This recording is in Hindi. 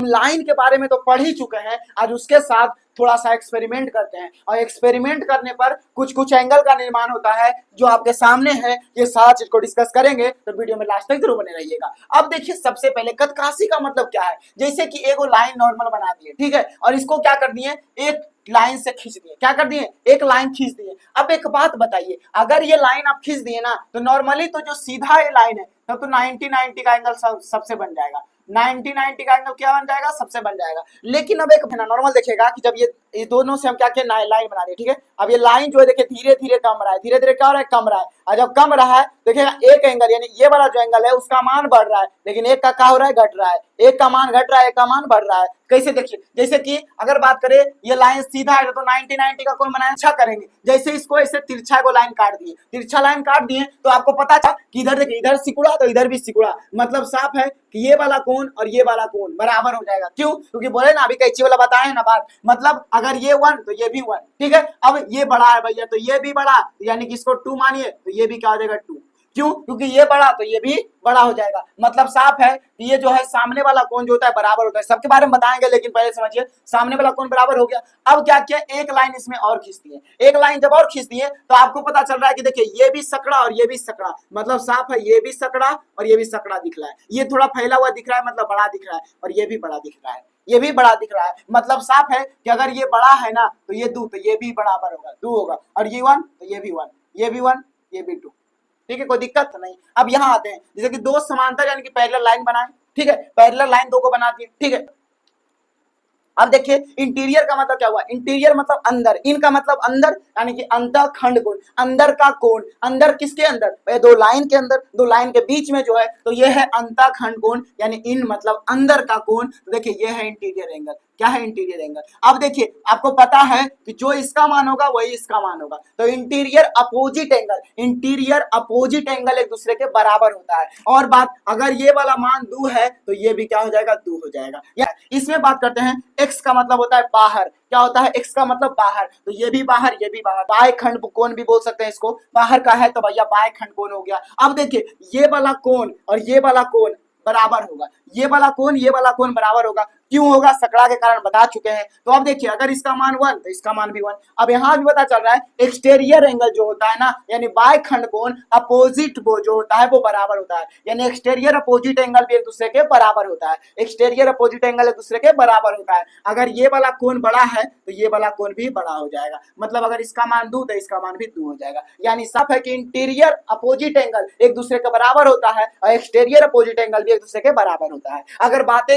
लाइन के बारे में तो पढ़ ही चुके हैं, आज उसके साथ थोड़ा सा एक्सपेरिमेंट करते हैं और एक्सपेरिमेंट करने पर कुछ कुछ एंगल का निर्माण होता है जो आपके सामने है। ये सारा चीज को डिस्कस करेंगे तो वीडियो में लास्ट तक जरूर बने रहिएगा। अब देखिए सबसे पहले कदकासी का मतलब क्या है। जैसे कि एगो लाइन नॉर्मल बना दिए, ठीक है, और इसको क्या कर दिए, एक लाइन से खींच दिए, क्या कर दिए, एक लाइन खींच दिए। अब एक बात बताइए, अगर ये लाइन आप खींच दिए ना तो नॉर्मली तो जो सीधा ये लाइन है तब तो 90-90 का एंगल सबसे बन जाएगा। 90-90 का एंगल क्या बन जाएगा, सबसे बन जाएगा। लेकिन अब एक नॉर्मल देखिएगा कि जब ये दोनों से हम क्या किए, लाइन बना दिए, ठीक है। अब ये लाइन जो है देखिए धीरे धीरे कम रहा है, धीरे धीरे क्या हो रहा है, कम रहा है। और जब कम रहा है देखिएगा एक एंगल यानी ये वाला जो एंगल है उसका मान बढ़ रहा है, लेकिन एक का क्या हो रहा है, घट रहा है। एक का मान घट रहा है, एक का मान बढ़ रहा है। कैसे देखिए, जैसे कि अगर बात करें ये लाइन सीधा है तो 90-90 का कोण बनाया, अच्छा करेंगे। जैसे इसको ऐसे तिरछा को लाइन काट दिए, तिरछा लाइन काट दिए तो आपको पता चला कि इधर देखिए, इधर सिकुड़ा तो इधर भी सिकुड़ा, मतलब साफ है कि ये वाला कोण और ये वाला कोण बराबर हो जाएगा। क्यों? क्योंकि बोले ना अभी कैंची वाला बताए ना बात, मतलब अगर ये 1 तो ये भी 1, ठीक है। अब ये बड़ा है भैया तो ये भी बड़ा, यानी कि इसको 2 मानिए तो ये भी क्या हो जाएगा 2। क्यों? क्योंकि ये बड़ा तो ये भी बड़ा हो जाएगा। मतलब साफ है कि ये जो है सामने वाला कोण जो होता है बराबर होता है। सबके बारे में बताएंगे लेकिन पहले समझिए, सामने वाला कोण बराबर हो गया। अब क्या किया, एक लाइन इसमें और खींच दिए। एक लाइन जब और खींच दिए तो आपको पता चल रहा है कि देखिए ये भी सकड़ा और ये भी सकड़ा, मतलब साफ है ये भी सकड़ा और ये भी सकड़ा दिख रहा है। ये थोड़ा फैला हुआ दिख रहा है, मतलब बड़ा दिख रहा है, और ये भी बड़ा दिख रहा है, ये भी बड़ा दिख रहा है। मतलब साफ है कि अगर ये बड़ा है ना तो ये 2 तो ये भी बराबर होगा, 2 होगा, और ये 1 तो ये भी 1, ये भी 1, ये भी 2, ठीक है, कोई दिक्कत नहीं। अब यहाँ आते हैं, जैसे कि दो समांतर यानी कि पैरेलल लाइन बनाए, ठीक है, पैरेलल लाइन दो को बना दिए, ठीक है। अब देखिए इंटीरियर का मतलब क्या हुआ, इंटीरियर मतलब अंदर, इन का मतलब अंदर यानी कि अंतःखंड कोण, अंदर का कोण। अंदर किसके अंदर, दो लाइन के अंदर, दो लाइन के बीच में जो है तो ये है अंतःखंड कोण, यानी इन मतलब अंदर का कोण। तो देखिए ये है इंटीरियर एंगल। क्या है, इंटीरियर एंगल। अब देखिए आपको पता है कि जो इसका मान होगा वही इसका मान होगा, तो interior opposite angle, interior opposite angle एक दूसरे के बराबर होता है। और बात, अगर ये वाला मान 2 है तो ये भी क्या हो जाएगा, 2 हो जाएगा। या इसमें बात करते हैं, एक्स का मतलब होता है बाहर। क्या होता है, एक्स का मतलब बाहर, तो ये भी बाहर, ये भी बाहर, बाह्य खंड कोण भी बोल सकते हैं इसको। बाहर का है तो भैया बाह्य खंड कोण हो गया। अब देखिए ये वाला कोण और ये वाला कोण बराबर होगा, ये वाला कोण ये वाला कोण बराबर होगा। क्यों होगा, सकड़ा के कारण बता चुके हैं। तो अब देखिए अगर इसका मान 1 तो इसका मान भी 1। अब यहां भी पता चल रहा है एक्सटीरियर एंगल जो होता है ना, यानी बाह्य खंड कोण अपोजिट वो जो होता है वो बराबर होता है, यानी एक्सटीरियर अपोजिट एंगल भी एक दूसरे के बराबर होता है। एक्सटीरियर अपोजिट एंगल एक दूसरे के बराबर होता है। अगर ये वाला कोण बड़ा है तो ये वाला कोण भी बड़ा हो जाएगा, मतलब अगर इसका मान 2 तो इसका मान भी 2 हो जाएगा। यानी साफ है कि इंटीरियर अपोजिट एंगल एक दूसरे के बराबर होता है और एक्सटीरियर अपोजिट एंगल भी एक दूसरे के बराबर होता है। अगर बातें